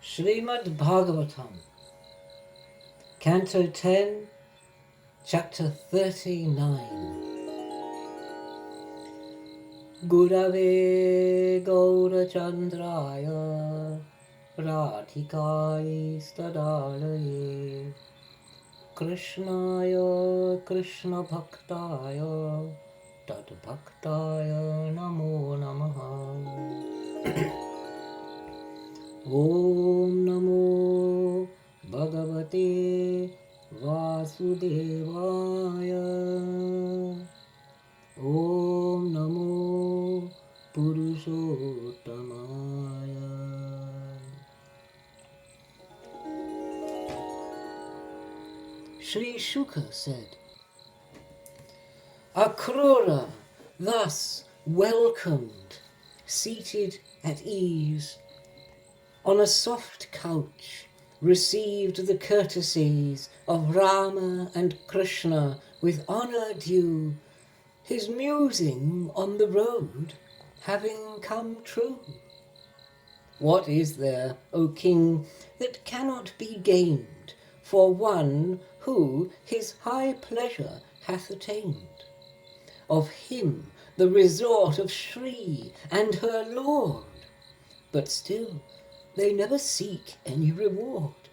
Srimad Bhagavatam, Canto 10, Chapter 39. Gurave Gaurachandraya Radhikai Stadalaye Krishnaya Krishna Bhaktaya Tad Bhaktaya Namo Namaha. Om Namo Bhagavate Vasudevaya. Om Namo Purushottamaya. Sri Shuka said, Akrura, thus welcomed, seated at ease, on a soft couch, received the courtesies of Rama and Krishna with honour due, his musing on the road having come true. What is there, O King, that cannot be gained for one who his high pleasure hath attained? Of him the resort of Shri and her Lord, but still they never seek any reward.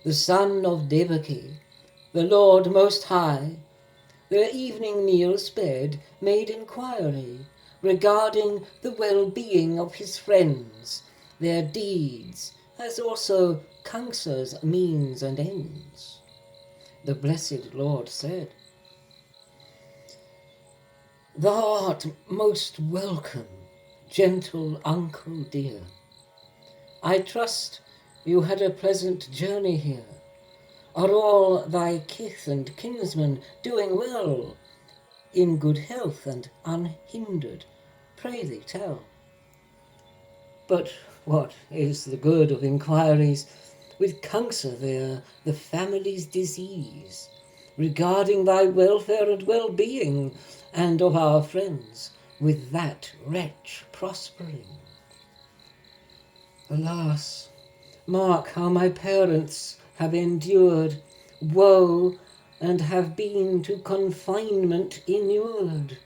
The son of Devaki, the Lord Most High, their evening meal sped, made inquiry regarding the well-being of his friends, their deeds, as also Kamsa's means and ends. The blessed Lord said, Thou art most welcome, gentle uncle dear. I trust you had a pleasant journey here. Are all thy kith and kinsmen doing well, in good health and unhindered? Pray thee tell. But what is the good of inquiries? With Kamsa there the family's disease, regarding thy welfare and well-being, and of our friends, with that wretch prospering. Alas, mark how my parents have endured woe and have been to confinement inured.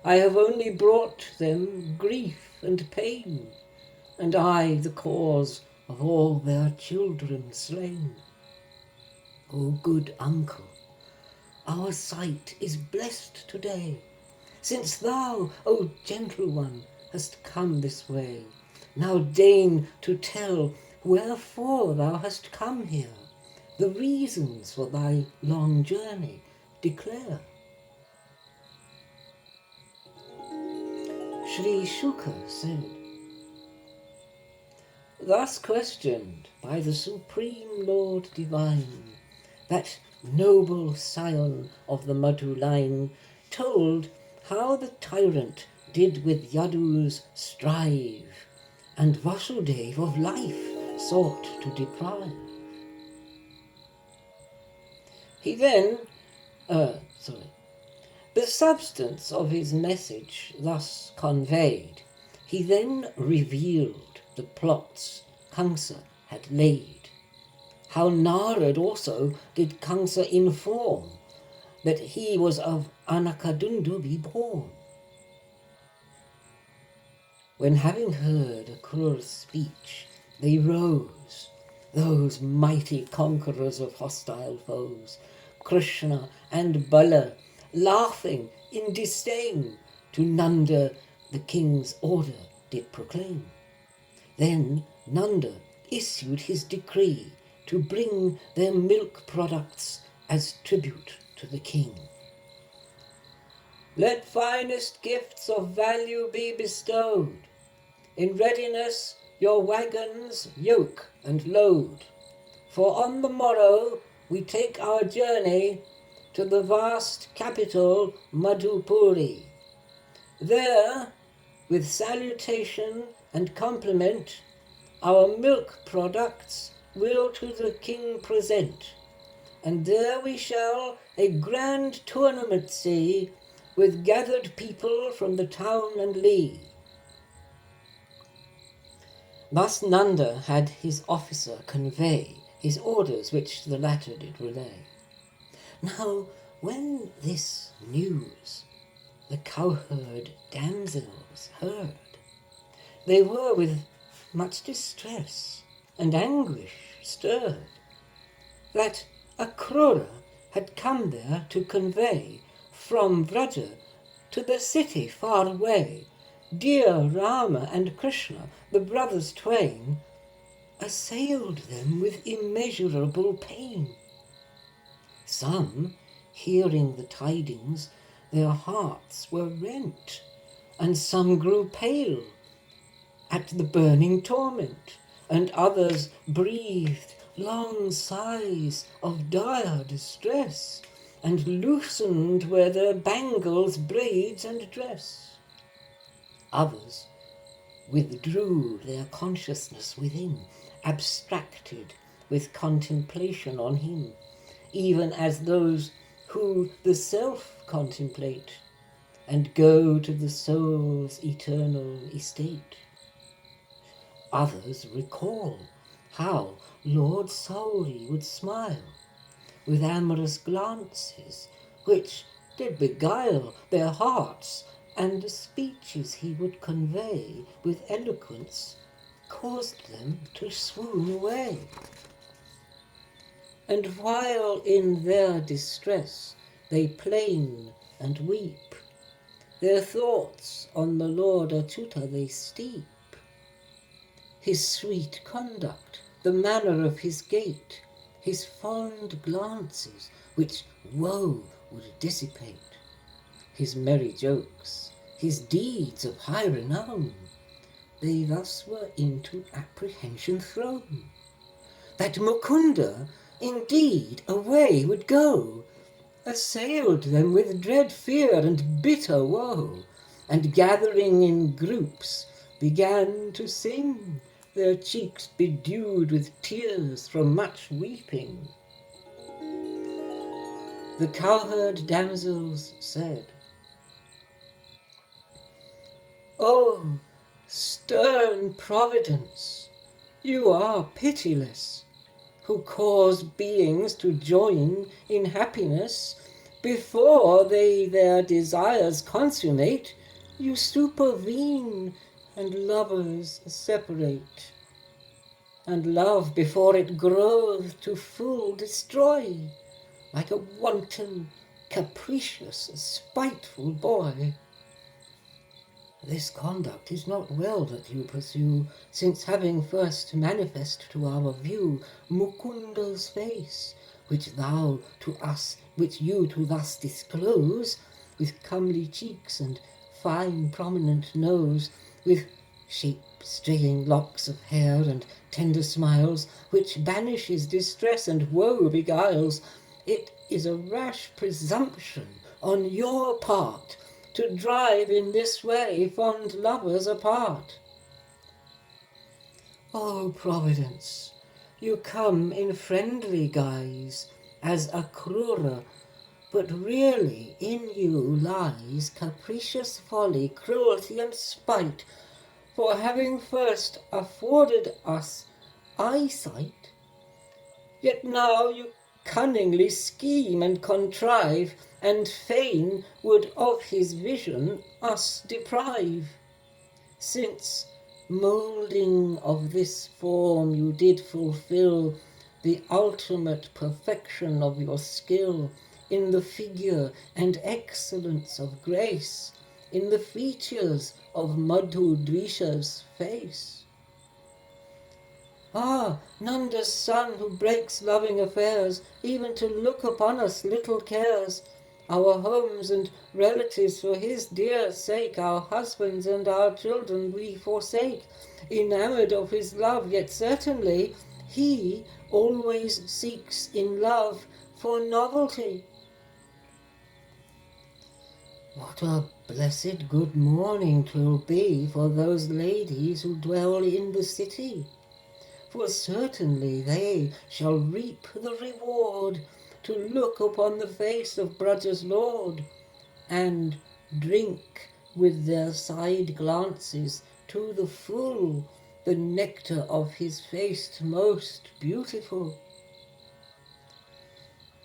I have only brought them grief and pain, and I the cause of all their children slain. O good uncle, our sight is blessed today, since thou, O gentle one, hast come this way. Now deign to tell wherefore thou hast come here, the reasons for thy long journey declare. Sri Shuka said, Thus questioned by the Supreme Lord Divine, that noble scion of the Madhu line told how the tyrant did with Yadus strive, and Vasudev of life sought to deprive. He then, the substance of his message thus conveyed, he then revealed the plots Kamsa had laid. How Narad also did Kamsa inform that he was of Anakadundubi born. When having heard Akrura's speech, they rose, those mighty conquerors of hostile foes, Krishna and Bala, laughing in disdain, to Nanda the king's order did proclaim. Then Nanda issued his decree to bring their milk products as tribute to the king. Let finest gifts of value be bestowed. In readiness your wagons yoke and load, for on the morrow we take our journey to the vast capital Madhupuri. There, with salutation and compliment, our milk products will to the king present, and there we shall a grand tournament see, with gathered people from the town and lea. Thus Nanda had his officer convey his orders, which the latter did relay. Now, when this news the cowherd damsels heard, they were with much distress and anguish stirred, that Akrura had come there to convey from Vraja to the city far away dear Rama and Krishna, the brothers twain, assailed them with immeasurable pain. Some, hearing the tidings, their hearts were rent, and some grew pale at the burning torment, and others breathed long sighs of dire distress, and loosened where their bangles, braids, and dress. Others withdrew their consciousness within, abstracted with contemplation on him, even as those who the self contemplate, and go to the soul's eternal estate. Others recall how Lord Sauri would smile with amorous glances, which did beguile their hearts, and the speeches he would convey with eloquence caused them to swoon away. And while in their distress they plain and weep, their thoughts on the Lord Achyuta they steep, his sweet conduct, the manner of his gait, his fond glances, which woe would dissipate, his merry jokes, his deeds of high renown, they thus were into apprehension thrown, that Mukunda indeed away would go, assailed them with dread fear and bitter woe, and gathering in groups began to sing, their cheeks bedewed with tears from much weeping. The cowherd damsels said, "O stern Providence, you are pitiless, who cause beings to join in happiness. Before they their desires consummate, you supervene and lovers separate. And love, before it groweth to full destroy, like a wanton, capricious, spiteful boy. This conduct is not well that you pursue, since having first manifest to our view Mukunda's face, which you to thus disclose, with comely cheeks and fine prominent nose, with shape-straying locks of hair and tender smiles, which banishes distress and woe beguiles, it is a rash presumption on your part to drive in this way fond lovers apart. O Providence, you come in friendly guise as Akrura, but really in you lies capricious folly, cruelty, and spite, for having first afforded us eyesight, yet now you cunningly scheme and contrive, and fain would of his vision us deprive. Since, moulding of this form, you did fulfill the ultimate perfection of your skill, in the figure and excellence of grace, in the features of Madhudrisha's face. Ah, Nanda's son, who breaks loving affairs, even to look upon us little cares. Our homes and relatives for his dear sake, our husbands and our children we forsake. Enamoured of his love, yet certainly he always seeks in love for novelty. What a blessed good morning 'twill be for those ladies who dwell in the city! For certainly they shall reap the reward to look upon the face of Braja's Lord, and drink with their side glances to the full the nectar of his face most beautiful.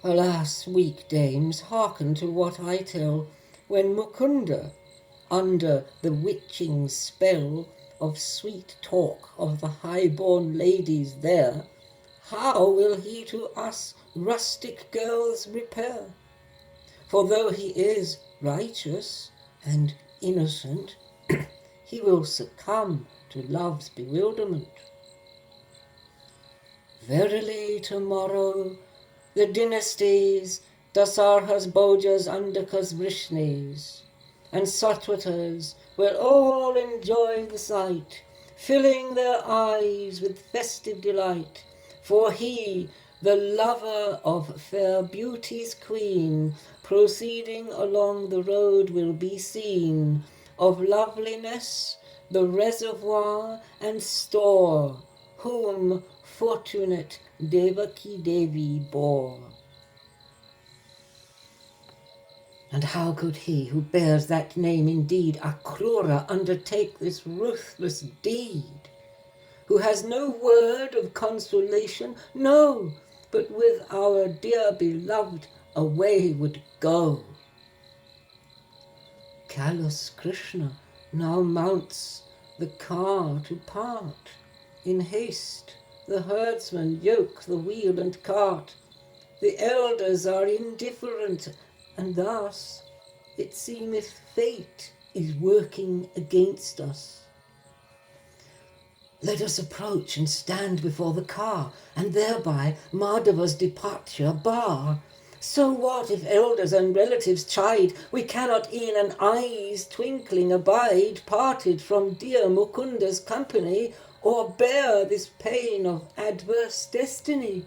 Alas, weak dames, hearken to what I tell, when Mukunda, under the witching spell of sweet talk of the high-born ladies there, how will he to us rustic girls repair? For though he is righteous and innocent, he will succumb to love's bewilderment. Verily tomorrow the dynasties, Dasarhas, Bhojas, Andakas, Vrishnis, and Satwatas will all enjoy the sight, filling their eyes with festive delight. For he, the lover of fair beauty's queen, proceeding along the road will be seen, of loveliness the reservoir and store, whom fortunate Devaki Devi bore. And how could he who bears that name indeed, Akrura, undertake this ruthless deed? Who has no word of consolation, no, but with our dear beloved away would go. Callous Krishna now mounts the car to part. In haste the herdsmen yoke the wheel and cart. The elders are indifferent, and thus it seemeth fate is working against us. Let us approach and stand before the car, and thereby Madhava's departure bar. So what if elders and relatives chide? We cannot in an eye's twinkling abide, parted from dear Mukunda's company, or bear this pain of adverse destiny.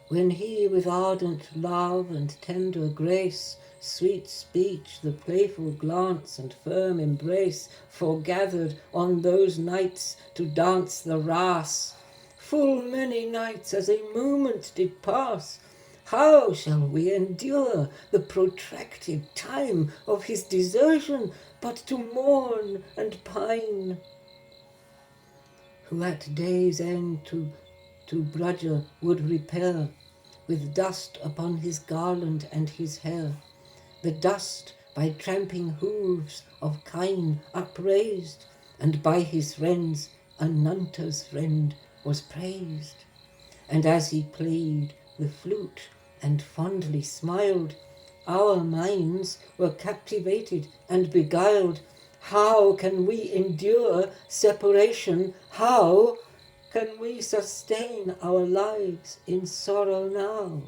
When he with ardent love and tender grace, sweet speech, the playful glance and firm embrace, foregathered on those nights to dance the ras, full many nights as a moment did pass, how shall we endure the protracted time of his desertion, but to mourn and pine? Who at day's end to Braja would repair, with dust upon his garland and his hair, the dust by tramping hooves of kine upraised, and by his friends Ananta's friend was praised. And as he played the flute and fondly smiled, our minds were captivated and beguiled. How can we endure separation? How can we sustain our lives in sorrow now?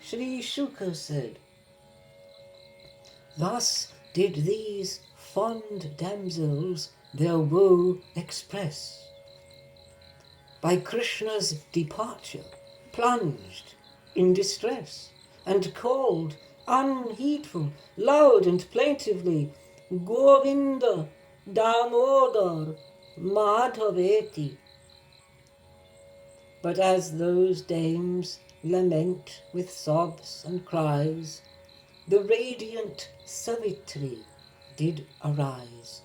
Sri Shuka said, thus did these fond damsels their woe express. By Krishna's departure plunged in distress, and called unheedful, loud and plaintively, Govinda, Damodar, Madhaveti. But as those dames lament with sobs and cries, the radiant Savitri did arise,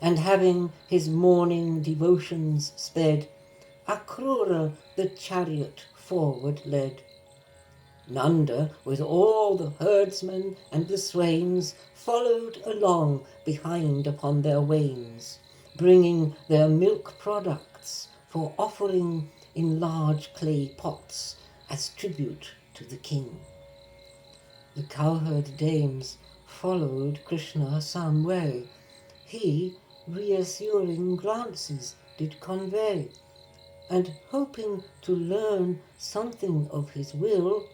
and having his morning devotions sped, Akrura the chariot forward led. Nanda, with all the herdsmen and the swains, followed along behind upon their wains, bringing their milk products for offering in large clay pots as tribute to the king. The cowherd dames followed Krishna some way. He reassuring glances did convey, and hoping to learn something of his will,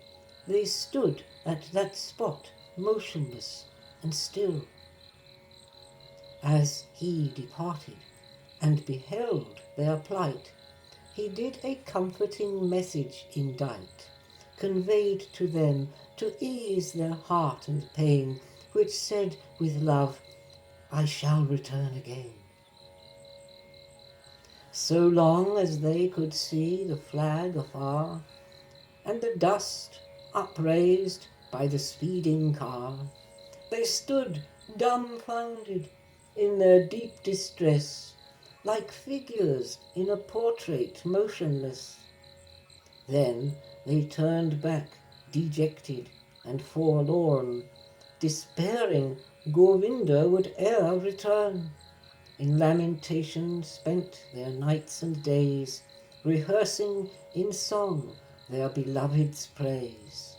they stood at that spot motionless and still. As he departed and beheld their plight, he did a comforting message indite, conveyed to them to ease their heart and pain, which said with love, I shall return again. So long as they could see the flag afar, and the dust upraised by the speeding car, They stood dumbfounded in their deep distress, like figures in a portrait motionless. Then they turned back, dejected and forlorn, despairing Govinda would e'er return. In lamentation spent their nights and days, rehearsing in song their beloved's praise.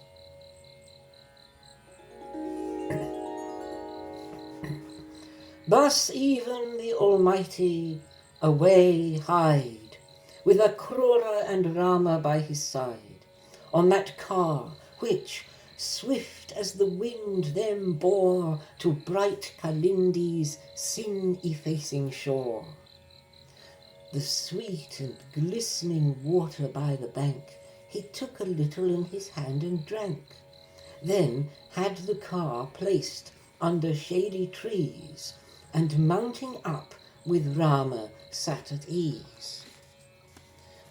Thus even the Almighty away hied, with Akrura and Rama by his side, on that car which, swift as the wind, them bore to bright Kalindi's sin-effacing shore. The sweet and glistening water by the bank he took a little in his hand and drank, then had the car placed under shady trees, and mounting up with Rama sat at ease.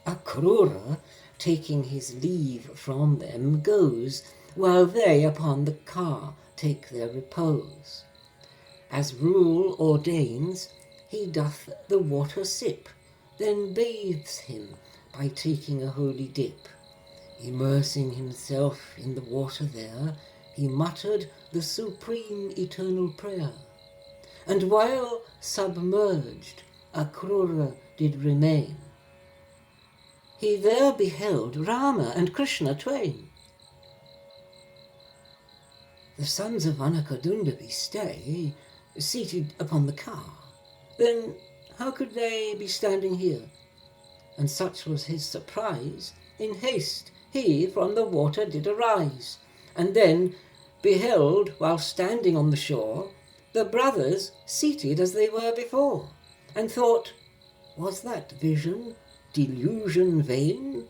Akrura, taking his leave from them, goes, while they upon the car take their repose. As rule ordains, he doth the water sip, then bathes him by taking a holy dip. Immersing himself in the water there, he muttered the supreme eternal prayer. And while submerged Akrura did remain, he there beheld Rama and Krishna twain. The sons of Anakadundabi stay, seated upon the car. Then how could they be standing here? And such was his surprise, in haste he from the water did arise, and then beheld, while standing on the shore, the brothers seated as they were before, and thought, was that vision, delusion vain?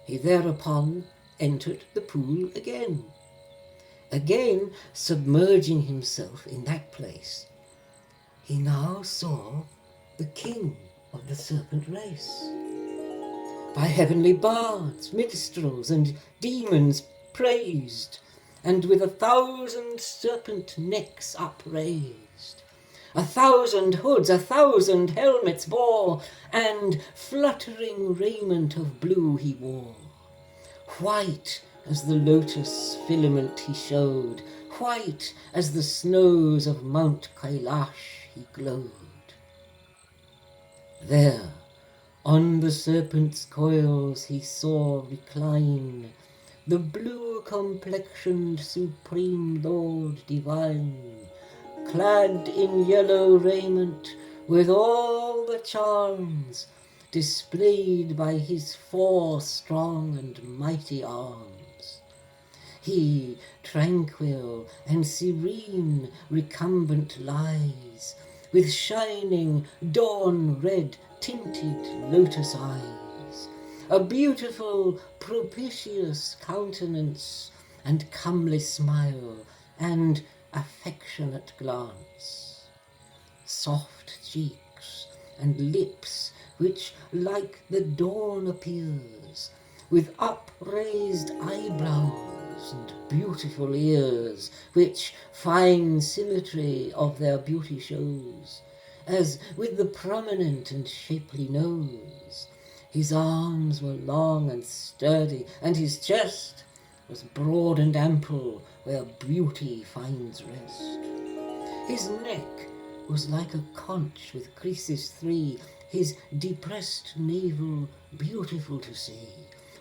He thereupon entered the pool again. Again submerging himself in that place, he now saw the king of the serpent race, by heavenly bards, minstrels, and demons praised, and with 1,000 serpent necks upraised. 1,000 hoods, 1,000 helmets bore, and fluttering raiment of blue he wore. White as the lotus filament he showed, white as the snows of Mount Kailash he glowed. There, on the serpent's coils he saw recline the blue-complexioned Supreme Lord Divine, clad in yellow raiment with all the charms displayed by his 4 strong and mighty arms. He, tranquil and serene, recumbent lies, with shining dawn-red tinted lotus eyes, a beautiful propitious countenance, and comely smile, and affectionate glance, soft cheeks and lips which like the dawn appears, with upraised eyebrows and beautiful ears, which fine symmetry of their beauty shows, as with the prominent and shapely nose. His arms were long and sturdy, and his chest was broad and ample, where beauty finds rest. His neck was like a conch with creases 3, his depressed navel, beautiful to see,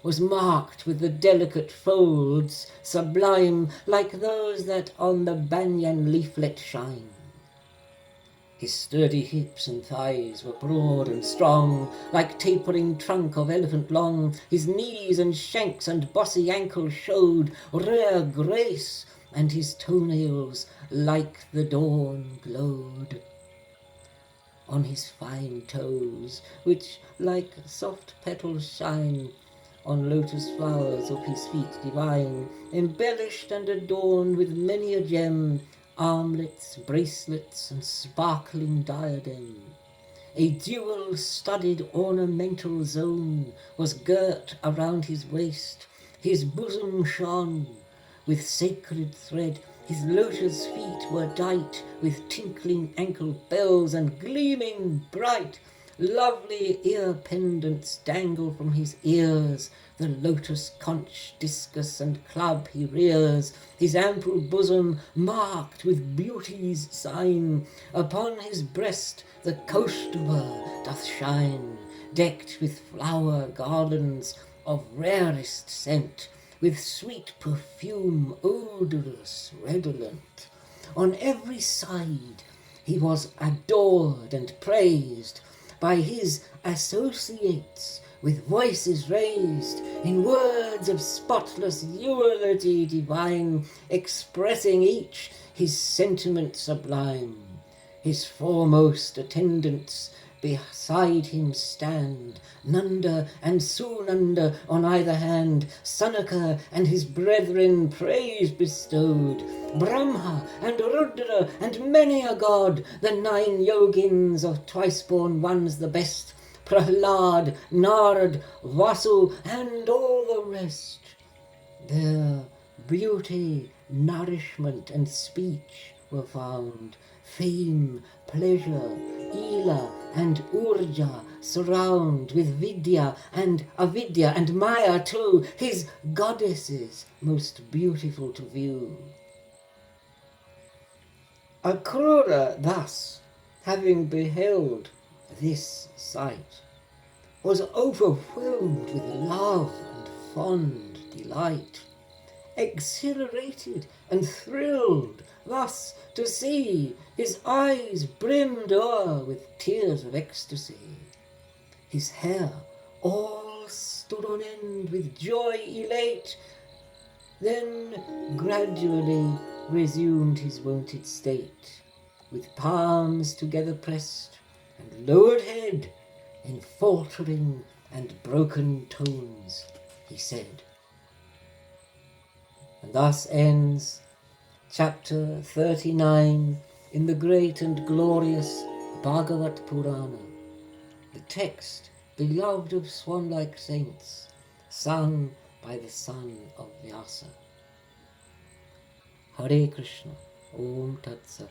was marked with the delicate folds, sublime, like those that on the banyan leaflet shine. His sturdy hips and thighs were broad and strong, like tapering trunk of elephant long. His knees and shanks and bossy ankles showed rare grace, and his toenails like the dawn glowed. On his fine toes, which like soft petals shine on lotus flowers of his feet divine, embellished and adorned with many a gem, armlets, bracelets, and sparkling diadem. A jewel-studded ornamental zone was girt around his waist. His bosom shone with sacred thread. His lotus feet feet were dight with tinkling ankle bells and gleaming bright. Lovely ear pendants dangle from his ears, the lotus conch, discus and club he rears, his ample bosom marked with beauty's sign. Upon his breast the Kaustubha doth shine, decked with flower garlands of rarest scent, with sweet perfume odorous redolent. On every side he was adored and praised by his associates, with voices raised in words of spotless eulogy divine, expressing each his sentiment sublime. His foremost attendants beside him stand, Nanda and Sunanda on either hand, Sanaka and his brethren praise bestowed, Brahma and Rudra and many a god, the 9 yogins of twice-born ones the best, Prahlad, Narad, Vasu and all the rest. There beauty, nourishment and speech were found, fame, pleasure, Ila and Urja surround, with Vidya and Avidya and Maya too, his goddesses most beautiful to view. Akrura thus, having beheld this sight, was overwhelmed with love and fond delight, exhilarated and thrilled thus to see, his eyes brimmed o'er with tears of ecstasy. His hair all stood on end with joy elate, then gradually resumed his wonted state, with palms together pressed and lowered head, in faltering and broken tones he said. And thus ends chapter 39 in the great and glorious Bhagavat Purana, the text beloved of swan-like saints, sung by the son of Vyasa. Hare Krishna. Om Tat Sat.